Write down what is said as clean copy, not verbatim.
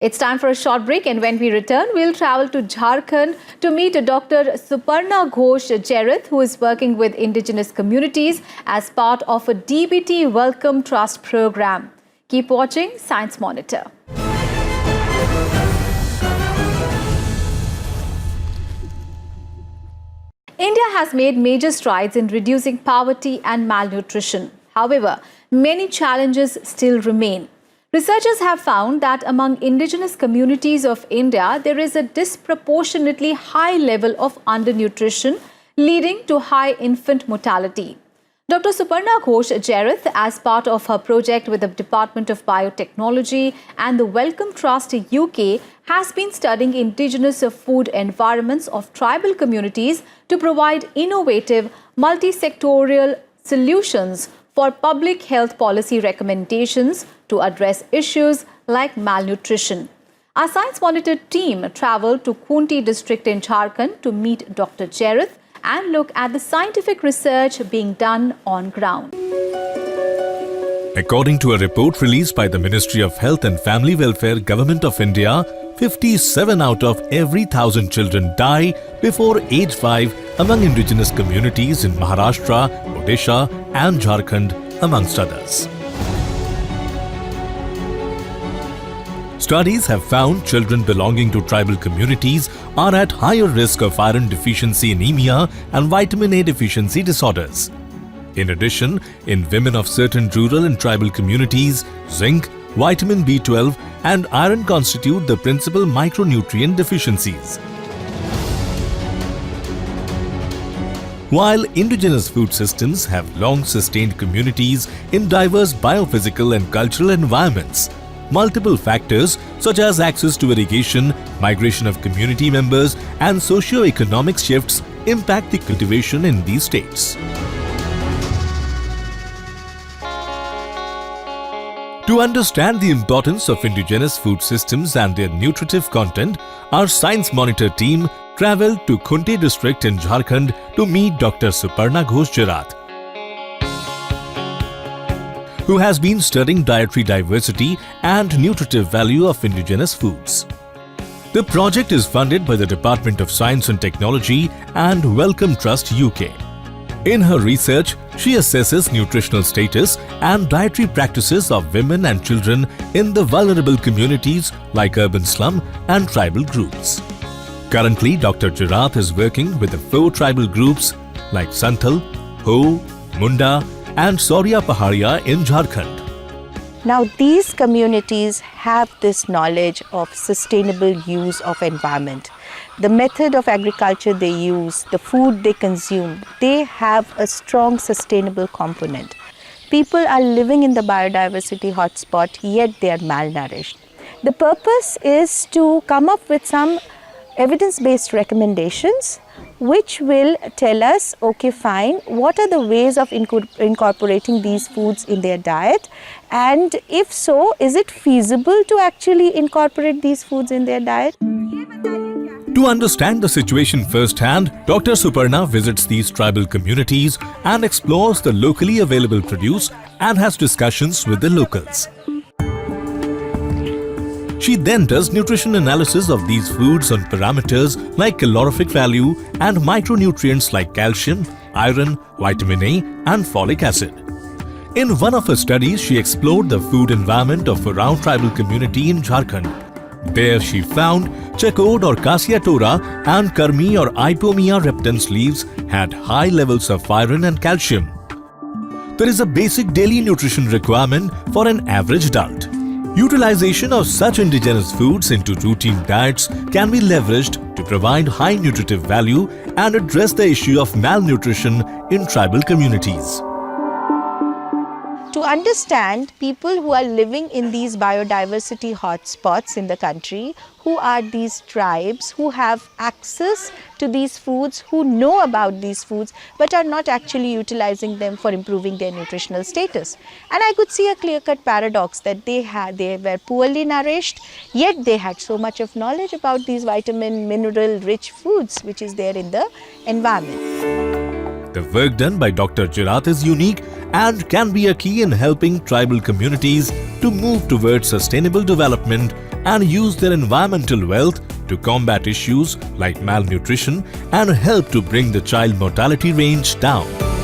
It's time for a short break, and when we return, we'll travel to Jharkhand to meet Dr. Suparna Ghosh Jerath, who is working with Indigenous communities as part of a DBT Wellcome Trust program. Keep watching Science Monitor. India has made major strides in reducing poverty and malnutrition. However, many challenges still remain. Researchers have found that among indigenous communities of India, there is a disproportionately high level of undernutrition, leading to high infant mortality. Dr. Suparna Ghosh Jerath, as part of her project with the Department of Biotechnology and the Wellcome Trust UK, has been studying indigenous food environments of tribal communities to provide innovative, multi-sectorial solutions for public health policy recommendations to address issues like malnutrition. Our Science Monitor team travelled to Khunti district in Jharkhand to meet Dr. Jerath and look at the scientific research being done on ground. According to a report released by the Ministry of Health and Family Welfare, Government of India, 57 out of every 1,000 children die before age 5 among indigenous communities in Maharashtra, Odisha and Jharkhand, amongst others. Studies have found children belonging to tribal communities are at higher risk of iron deficiency anemia and vitamin A deficiency disorders. In addition, in women of certain rural and tribal communities, zinc, vitamin B12 and iron constitute the principal micronutrient deficiencies. While indigenous food systems have long sustained communities in diverse biophysical and cultural environments, multiple factors such as access to irrigation, migration of community members and socio-economic shifts impact the cultivation in these states. To understand the importance of indigenous food systems and their nutritive content, our Science Monitor team travelled to Khunti district in Jharkhand to meet Dr. Suparna Ghosh Jerath, who has been studying dietary diversity and nutritive value of indigenous foods. The project is funded by the Department of Science and Technology and Wellcome Trust UK. In her research, she assesses nutritional status and dietary practices of women and children in the vulnerable communities like urban slum and tribal groups. Currently, Dr. Jerath is working with the 4 tribal groups like Santhal, Ho, Munda and Saurya Paharia in Jharkhand. Now, these communities have this knowledge of sustainable use of environment. The method of agriculture they use, the food they consume, they have a strong sustainable component. People are living in the biodiversity hotspot, yet they are malnourished. The purpose is to come up with some evidence-based recommendations which will tell us, okay, fine, what are the ways of incorporating these foods in their diet, and if so, is it feasible to actually incorporate these foods in their diet? To understand the situation firsthand, Dr. Suparna visits these tribal communities and explores the locally available produce and has discussions with the locals. She then does nutrition analysis of these foods on parameters like calorific value and micronutrients like calcium, iron, vitamin A and folic acid. In one of her studies, she explored the food environment of a round tribal community in Jharkhand. There she found chakod or cassia tora and karmi or Ipomia reptans leaves had high levels of iron and calcium. There is a basic daily nutrition requirement for an average adult. Utilization of such indigenous foods into routine diets can be leveraged to provide high nutritive value and address the issue of malnutrition in tribal communities. To understand people who are living in these biodiversity hotspots in the country, who are these tribes, who have access to these foods, who know about these foods, but are not actually utilizing them for improving their nutritional status. And I could see a clear-cut paradox that they were poorly nourished, yet they had so much of knowledge about these vitamin, mineral-rich foods which is there in the environment. The work done by Dr. Jerath is unique and can be a key in helping tribal communities to move towards sustainable development and use their environmental wealth to combat issues like malnutrition and help to bring the child mortality range down.